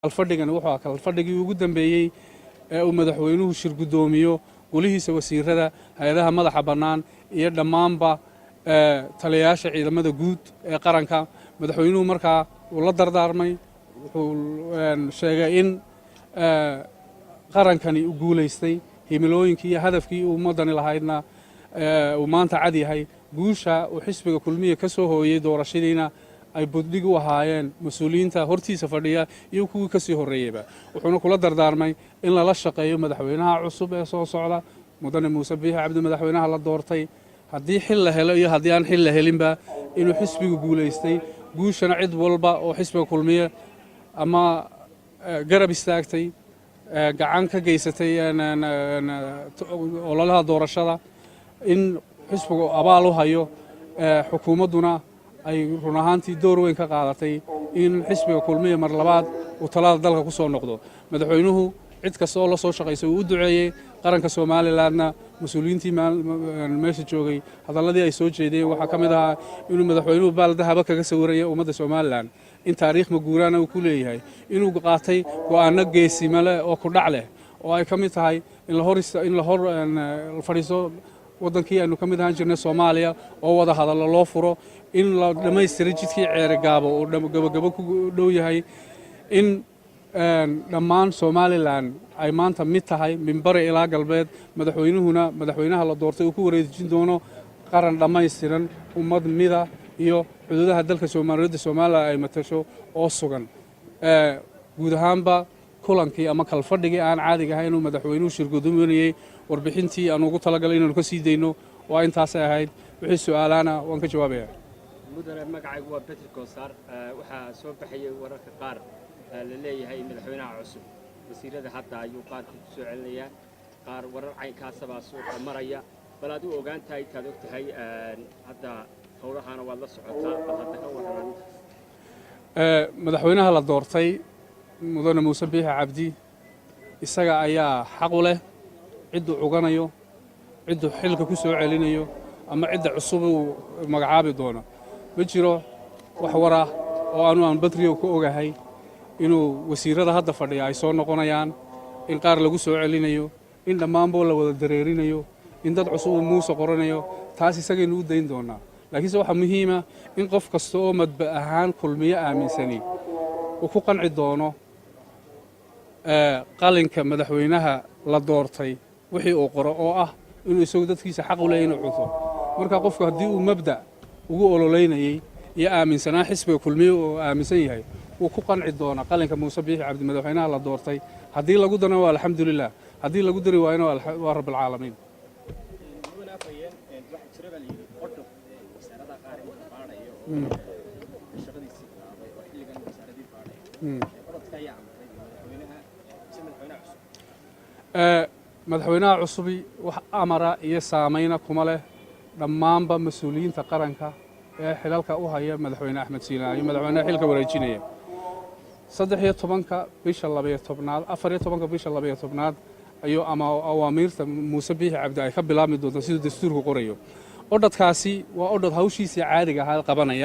الفردقنا وحوا كالفردقي وجودن بيجي ومدحوينه شر قدوميو قوليه سوى سيرة هذا مدح بنان يدمان با تلياش عيد مدى جود قرنك مدحوينه مركا ولا دردارمي شيئين قرنكني وقوليستي هيملوينكي هدفكي ومدن لهايدنا ومانتا عادي هاي guusha uu xisbiga kulmiye ka soo hooyay doorashadiina ay buddig u ahaayeen mas'uuliyiinta hortiisa fadhiya iyo kuwii ka sii horeeyayba wuxuuna kula dardaarmay in la shaqeeyo madaxweynaha cusub ee soo socda mudane Muuse Biixi Cabdi madaxweynaha la doortay haddii xil la helo iyo haddii aan xil la helinba inuu xisbigu guuleystay guushana cid walba oo xisbiga kulmiye ama garab istaagtay gacan ka geysatay ololaha doorashada in xisbigu abaal u hayo xukuumaduna ay run ahaantii door weyn ka qaadatay in xisbiga kulmiye mar labaad uu talada dalka ku soo noqdo madaxweynuhu cid kasta oo la soo shaqeysay uu u duceeyay qaranka Soomaalilandna mas'uuliyiintii meesha joogay hadaladii ay soo jeedeen waxa kamid ah inuu madaxweynuhu baaldahaba kaga sawirayay ummadda Soomaaliland in taariikh maguurana uu ku leeyahay inuu qaatay go'aano geesimo leh oo ku dhac leh oo ay kamid tahay in la hor fariiso wadankii aanu kamid ahaan jirnay Soomaaliya oo wada hadal loo furo in la dhameystiro jidkii ceeri gaabo oo gabagabo ku dhow yahay in dhammaan Soomaaliland ay maanta mid tahay minbare ilaa galbeed madaxweynaha la doortay uu ku wareejin doono qaran dhameystiran ummad mida iyo xuduudaha dalka Soomaaliya ay matasho oo sugan guud ahaanba kulankii ama kalfadhigii aan caadiga ahayn inuu madaxweynuhu shirgudoonayay warbixintii aan ugu talagalay inaan ka sii deyno waa intaas ahayd wixii su'aalaana waan ka jawaabayaa mudane magacaygu waa Peter Koosar waxa soo baxay wararka qaar la leeyahay madaxweynaha cusub wasiirada hadda ayuu qaar ku soo celinaya qaar warar caynkaas baa soo maraya bal aad u ogaantahay taad ogtahay hadda howlahaana waad la socotaa bal hadda ka waran madaxweynaha la doortay mudane Muuse Biixi Cabdi isaga ayaa xaq u leh cid uu oganayo cid uu xilka ku soo celinayo ama cid cusub uu magacaabi doono ma jiro wax wara oo aan badriyo ku ogahay inuu wasiirada hadda fadhiya ay soo noqonayaan in qaar lagu soo celinayo in dhammaanba la wada dareerinayo in dad cusub uu Muuse qoranayo taas isaga inuu dayn doonaa laakiin waxa muhiim ah in qof kasta oo madba ahaan kulmiye aaminsani uu ku qanci doono qalinka madaxweynaha la doortay wixii uu qoro oo ah inuu isagu dadkiisa xaq u leeyahay inuu cunto marka qofku haddii uu mabda ugu ololeynayay iyo aaminsanaa xisbiga kulmiye oo aaminsan yahay uu ku qanci doona qalinka Muuse Biixi Cabdi madaxweynaha la doortay haddii lagu dano waa alxamdulillah haddii lagu dari waayna waa rabbil caalamiin madaxweynaha cusubi wax amara iyo saameeyna kuma leh dhammaanba mas'uuliyiinta qaranka ee xilalka u haya madaxweyne Axmed Siinaay madaxweynaha xilka wareejinaya 13 bisha 12 14 bisha 12 ayuu ama awaamiirta Muuse Biixi Cabdi ay ka bilaabmi doonto sidoo dastuurku qorayo odadkaasi waa odad hawshiisa caadiga ah qabanaya